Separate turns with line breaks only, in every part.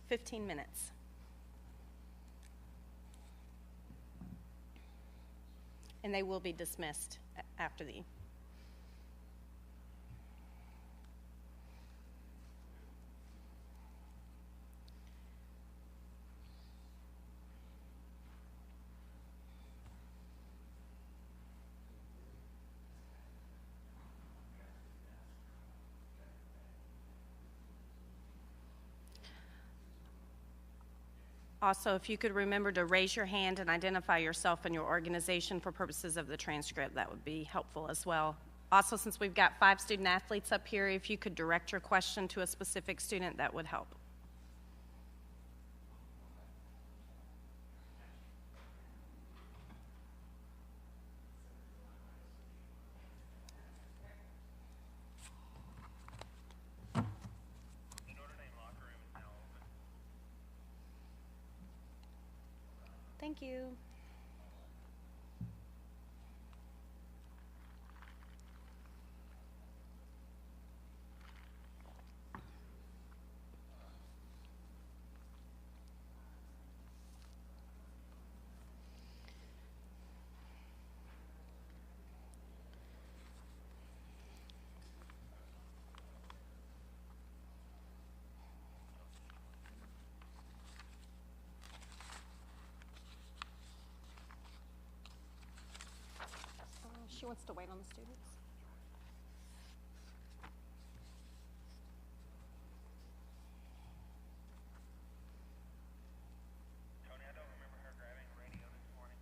15 minutes. And they will be dismissed after the. Also, if you could remember to raise your hand and identify yourself and your organization for purposes of the transcript, that would be helpful as well. Also, since we've got 5 student athletes up here, if you could direct your question to a specific student, that would help. Thank you. She wants to wait on the students.
Tony, I don't remember her grabbing the radio this morning.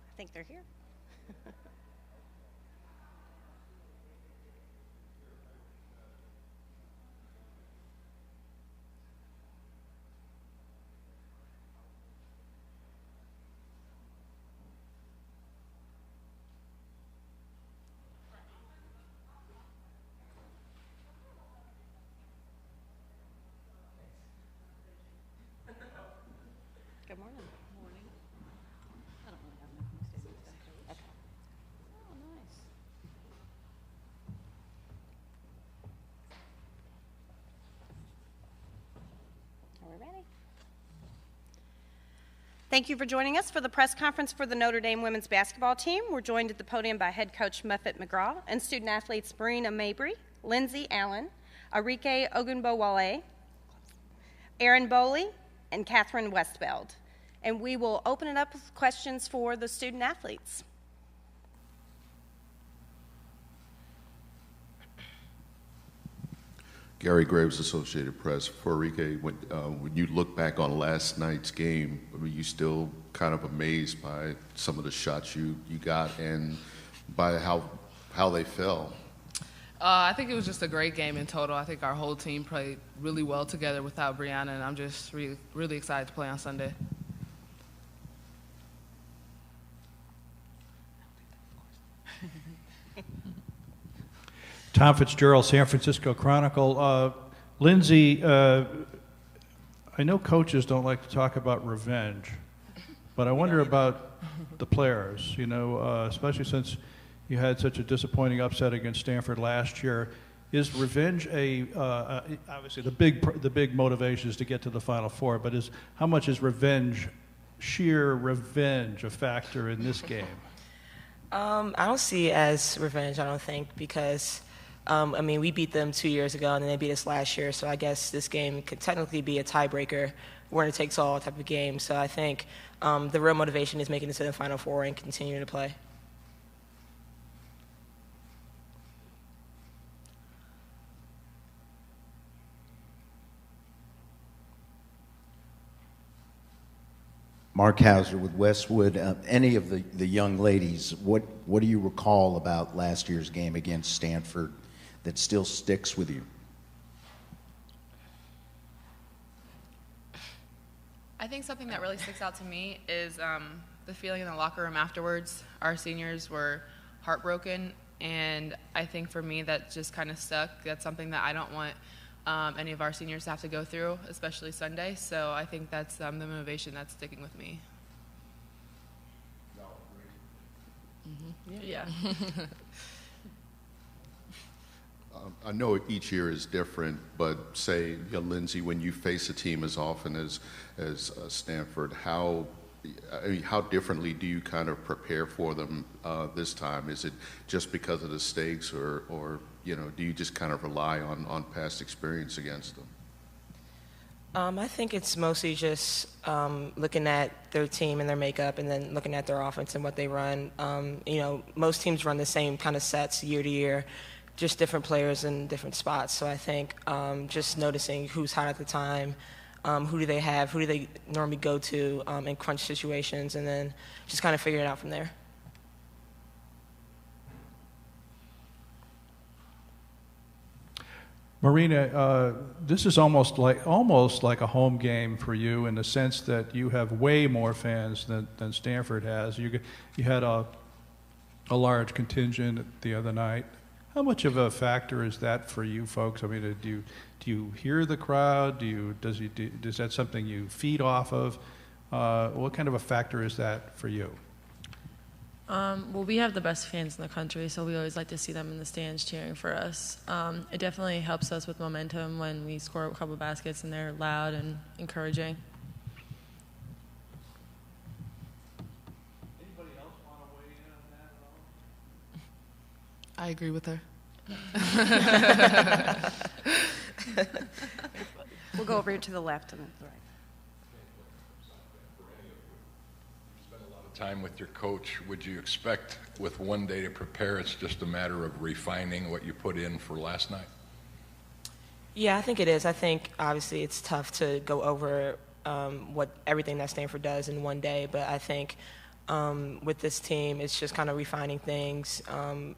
I think they're here. Good morning.
Morning. I don't really have anything statements back there.
Okay.
Oh, nice.
Are we ready? Thank you for joining us for the press conference for the Notre Dame women's basketball team. We're joined at the podium by head coach Muffet McGraw and student athletes Marina Mabry, Lindsay Allen, Arike Ogunbowale, Erin Bowley, and Catherine Westbeld. And we will open it up with questions for the student athletes.
Gary Graves, Associated Press. For Enrique, when you look back on last night's game, I mean, you still kind of amazed by some of the shots you got and by how they fell.
I think it was just a great game in total. I think our whole team played really well together without Brianna, and I'm just really excited to play on Sunday.
Tom Fitzgerald, San Francisco Chronicle. Lindsay, I know coaches don't like to talk about revenge, but I wonder about the players, you know, especially since you had such a disappointing upset against Stanford last year. Is revenge obviously the big motivation is to get to the Final Four, but how much is sheer revenge, a factor in this game?
I don't see it as revenge, I don't think, because I mean, we beat them 2 years ago, and then they beat us last year. So I guess this game could technically be a tiebreaker, winner-takes-all type of game. So I think the real motivation is making it to the Final Four and continuing to play.
Mark Hauser with Westwood. Any of the young ladies, what do you recall about last year's game against Stanford that still sticks with you?
I think something that really sticks out to me is the feeling in the locker room afterwards. Our seniors were heartbroken, and I think for me that just kind of stuck. That's something that I don't want any of our seniors to have to go through, especially Sunday. So I think that's the motivation that's sticking with me. Mm-hmm. Yeah.
I know each year is different, but say, Lindsay, when you face a team as often as Stanford, how differently do you kind of prepare for them this time? Is it just because of the stakes, or do you just kind of rely on past experience against them?
I think it's mostly just looking at their team and their makeup, and then looking at their offense and what they run. Most teams run the same kind of sets year to year, just different players in different spots. So I think just noticing who's hot at the time, who do they have, who do they normally go to in crunch situations, and then just kind of figuring it out from there.
Marina, this is almost like a home game for you in the sense that you have way more fans than Stanford has. You had a large contingent the other night. How much of a factor is that for you folks? I mean, do you hear the crowd? Is that something you feed off of? What kind of a factor is that for you?
Well, we have the best fans in the country, so we always like to see them in the stands cheering for us. It definitely helps us with momentum when we score a couple baskets and they're loud and encouraging.
Anybody else want to weigh in on that at all?
I agree with her.
We'll go over here to the left and the right.
Time with your coach, would you expect with one day to prepare, it's just a matter of refining what you put in for last night?
Yeah, I think it is. I think obviously it's tough to go over everything that Stanford does in one day, but I think with this team, it's just kind of refining things,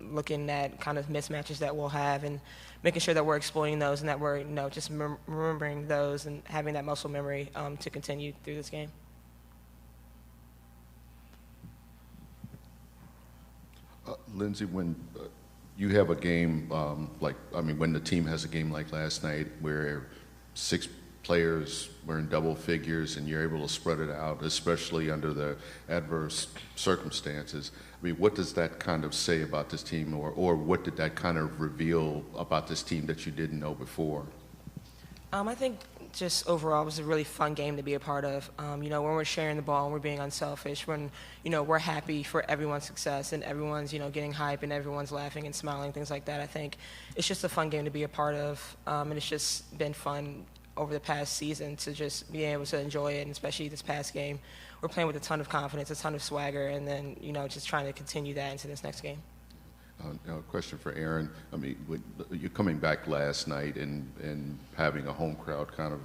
looking at kind of mismatches that we'll have, and making sure that we're exploiting those, and that we're just remembering those and having that muscle memory to continue through this game.
Lindsay, when you have a game when the team has a game like last night where 6 players were in double figures and you're able to spread it out, especially under the adverse circumstances, I mean, what does that kind of say about this team, or what did that kind of reveal about this team that you didn't know before? I think just overall it was a really fun game to be a part of. When we're sharing the ball and we're being unselfish, when we're happy for everyone's success and everyone's getting hype and everyone's laughing and smiling, things like that. I think it's just a fun game to be a part of, and it's just been fun over the past season to just be able to enjoy it, and especially this past game. We're playing with a ton of confidence, a ton of swagger, and then just trying to continue that into this next game. Now a question for Aaron. I mean, you're coming back last night and having a home crowd, kind of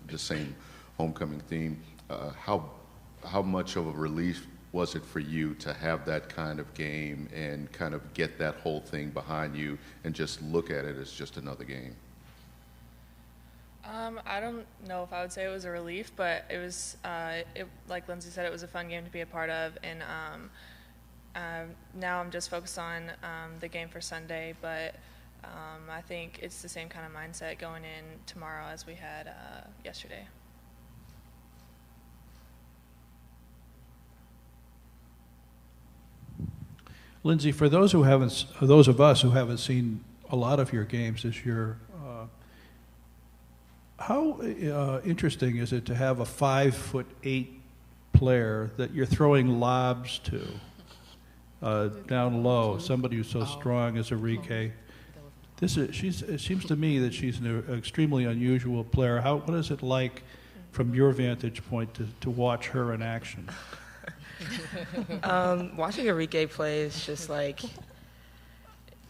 the same homecoming theme. How much of a relief was it for you to have that kind of game and kind of get that whole thing behind you and just look at it as just another game?
I don't know if I would say it was a relief, but it was, like Lindsay said, it was a fun game to be a part of, and now I'm just focused on the game for Sunday, but I think it's the same kind of mindset going in tomorrow as we had yesterday.
Lindsay, for those of us who haven't seen a lot of your games this year, how interesting is it to have a 5'8" player that you're throwing lobs to down low? Somebody who's so strong as Enrique. It seems to me that she's an extremely unusual player. What is it like, from your vantage point, to watch her in action?
Watching Enrique play is just like,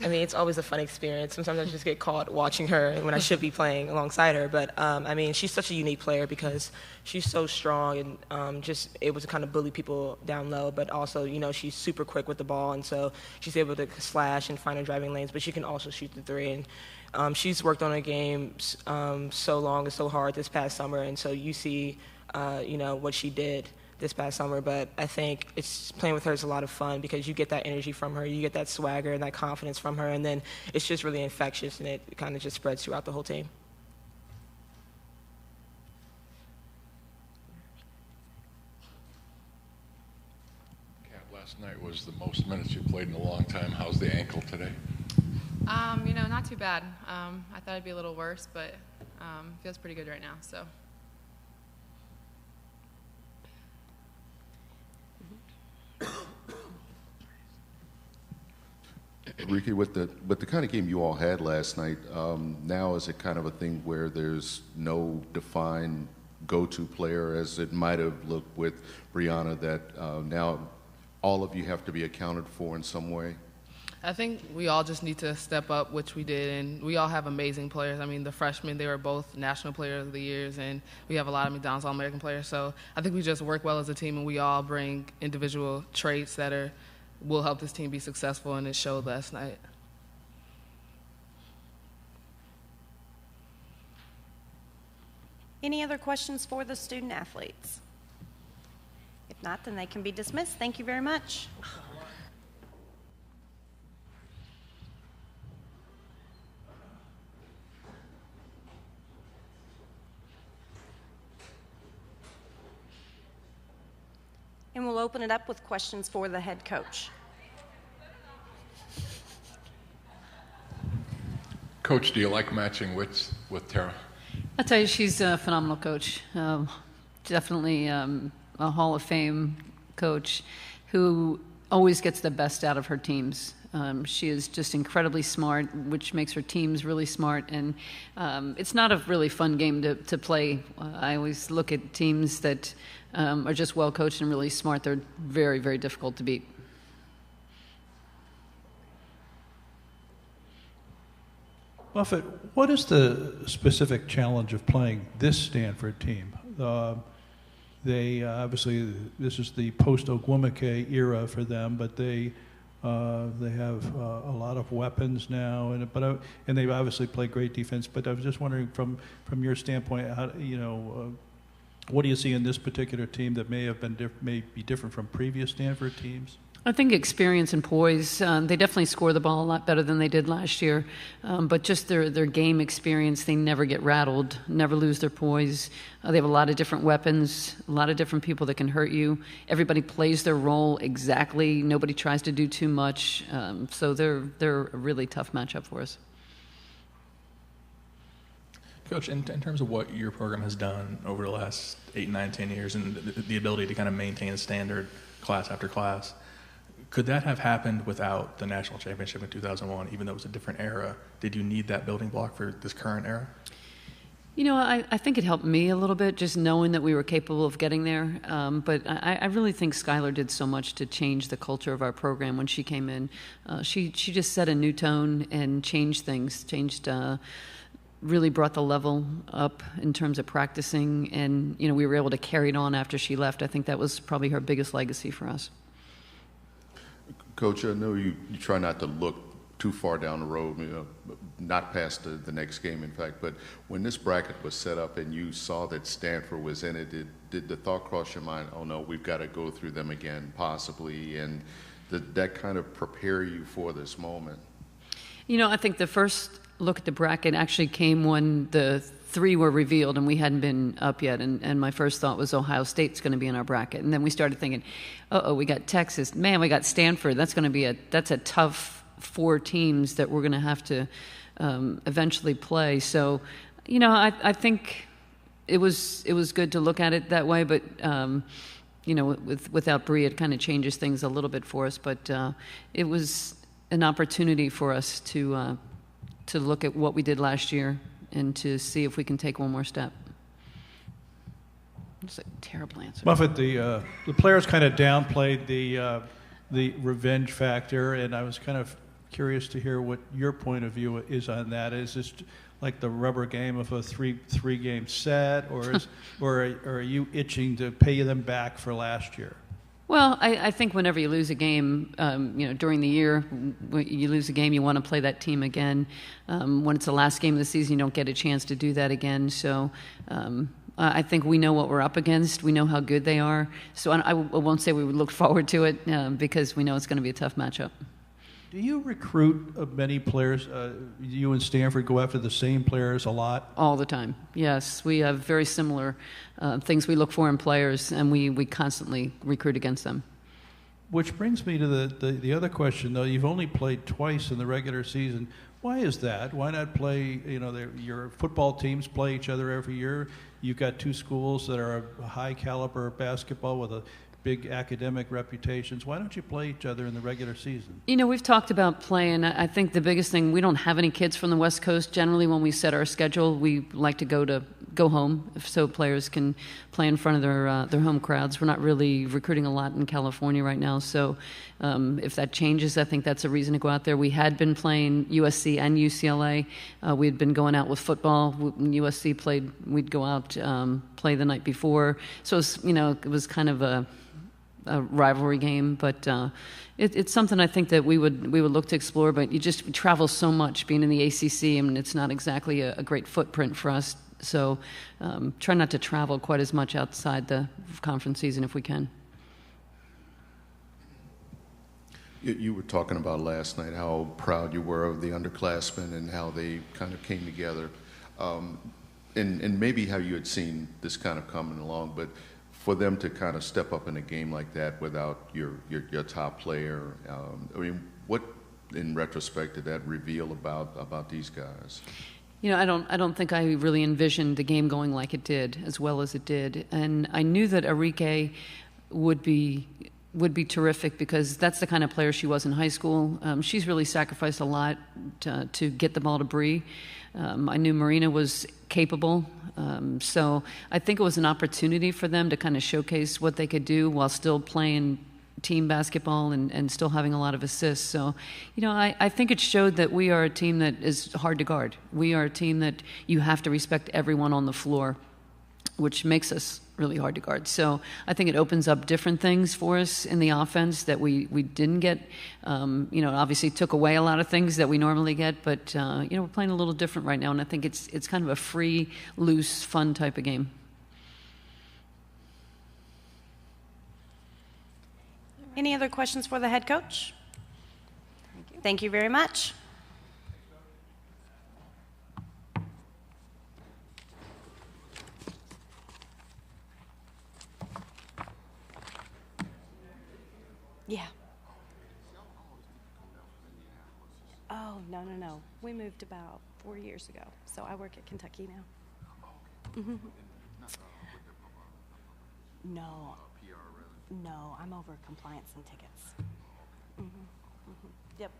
I mean, it's always a fun experience. Sometimes I just get caught watching her when I should be playing alongside her. But, I mean, she's such a unique player because she's so strong and just able to kind of bully people down low. But also, you know, she's super quick with the ball, and so she's able to slash and find her driving lanes. But she can also shoot the three. And she's worked on her game so long and so hard this past summer. And so you see, you know, what she did this past summer, but I think playing with her is a lot of fun because you get that energy from her, you get that swagger and that confidence from her, and then it's just really infectious, and it kind of just spreads throughout the whole team.
Kat, last night was the most minutes you played in a long time. How's the ankle today?
You know, not too bad. I thought it'd be a little worse, but feels pretty good right now. So.
Ricky, with the kind of game you all had last night, now is it kind of a thing where there's no defined go-to player, as it might have looked with Brianna, that now all of you have to be accounted for in some way?
I think we all just need to step up, which we did, and we all have amazing players. I mean, the freshmen, they were both National Player of the Years, and we have a lot of McDonald's All-American players. So I think we just work well as a team, and we all bring individual traits that will help this team be successful, and it showed last night.
Any other questions for the student athletes? If not, then they can be dismissed. Thank you very much. And we'll open it up with questions for the head coach.
Coach, do you like matching wits with Tara?
I'll tell you, she's a phenomenal coach. Definitely a Hall of Fame coach who always gets the best out of her teams. She is just incredibly smart, which makes her teams really smart. And it's not a really fun game to play. I always look at teams that are just well coached and really smart. They're very, very difficult to beat.
Muffet, what is the specific challenge of playing this Stanford team? They obviously, this is the post-Ogwumike era for them, but they have a lot of weapons now, and they obviously play great defense. But I was just wondering, from your standpoint, how, what do you see in this particular team that may be different from previous Stanford teams?
I think experience and poise. They definitely score the ball a lot better than they did last year. But just their game experience, they never get rattled, never lose their poise. They have a lot of different weapons, a lot of different people that can hurt you. Everybody plays their role exactly. Nobody tries to do too much. So they're a really tough matchup for us.
Coach, in terms of what your program has done over the last 8, 9, 10 years and the ability to kind of maintain a standard class after class, could that have happened without the national championship in 2001, even though it was a different era? Did you need that building block for this current era?
I think it helped me a little bit, just knowing that we were capable of getting there. But I really think Skylar did so much to change the culture of our program when she came in. She just set a new tone and changed things, really brought the level up in terms of practicing. And, we were able to carry it on after she left. I think that was probably her biggest legacy for us.
Coach, I know you try not to look too far down the road, not past the next game, in fact, but when this bracket was set up and you saw that Stanford was in it, did the thought cross your mind, oh no, we've got to go through them again, possibly, and did that kind of prepare you for this moment?
I think the first look at the bracket actually came when the 3 were revealed and we hadn't been up yet, and my first thought was Ohio State's going to be in our bracket, and then we started thinking, we got Texas, man, we got Stanford. That's a tough 4 teams that we're going to have to eventually play. So, I think it was good to look at it that way, but without Bree, it kind of changes things a little bit for us. But it was an opportunity for us to to look at what we did last year and to see if we can take one more step. It's a terrible answer.
Muffet, the players kind of downplayed the revenge factor, and I was kind of curious to hear what your point of view is on that. Is this like the rubber game of a three game set, or are you itching to pay them back for last year?
Well, I think whenever you lose a game, during the year, when you lose a game, you want to play that team again. When it's the last game of the season, you don't get a chance to do that again. So I think we know what we're up against. We know how good they are. So I won't say we would look forward to it because we know it's going to be a tough matchup.
Do you recruit many players? You and Stanford go after the same players a lot?
All the time, yes. We have very similar things we look for in players, and we constantly recruit against them.
Which brings me to the other question, though. You've only played twice in the regular season. Why is that? Why not play, your football teams play each other every year. You've got two schools that are a high caliber basketball with a big academic reputations. Why don't you play each other in the regular season?
We've talked about playing. I think the biggest thing, we don't have any kids from the West Coast. Generally, when we set our schedule, we like to go home so players can play in front of their home crowds. We're not really recruiting a lot in California right now, so if that changes, I think that's a reason to go out there. We had been playing USC and UCLA. We had been going out with football. When USC played, we'd go out, play the night before. So it was kind of a rivalry game, but it's something I think that we would look to explore. But we travel so much, being in the ACC. I mean, it's not exactly a great footprint for us. So try not to travel quite as much outside the conference season if we can.
You were talking about last night how proud you were of the underclassmen and how they kind of came together, and maybe how you had seen this kind of coming along, but for them to kind of step up in a game like that without your top player, what in retrospect did that reveal about these guys?
I don't think I really envisioned the game going like it did, as well as it did, and I knew that Arike would be terrific because that's the kind of player she was in high school. She's really sacrificed a lot to get the ball to Bree. I knew Marina was capable, so I think it was an opportunity for them to kind of showcase what they could do while still playing team basketball and still having a lot of assists. So, I think it showed that we are a team that is hard to guard. We are a team that you have to respect everyone on the floor, which makes us really hard to guard. So I think it opens up different things for us in the offense that we didn't get. Obviously took away a lot of things that we normally get, but we're playing a little different right now, and I think it's kind of a free, loose, fun type of game.
Any other questions for the head coach? Thank you very much. Yeah. Oh, no. We moved about 4 years ago, so I work at Kentucky now. Mm-hmm. No, I'm over compliance and tickets. Mm-hmm. Yep.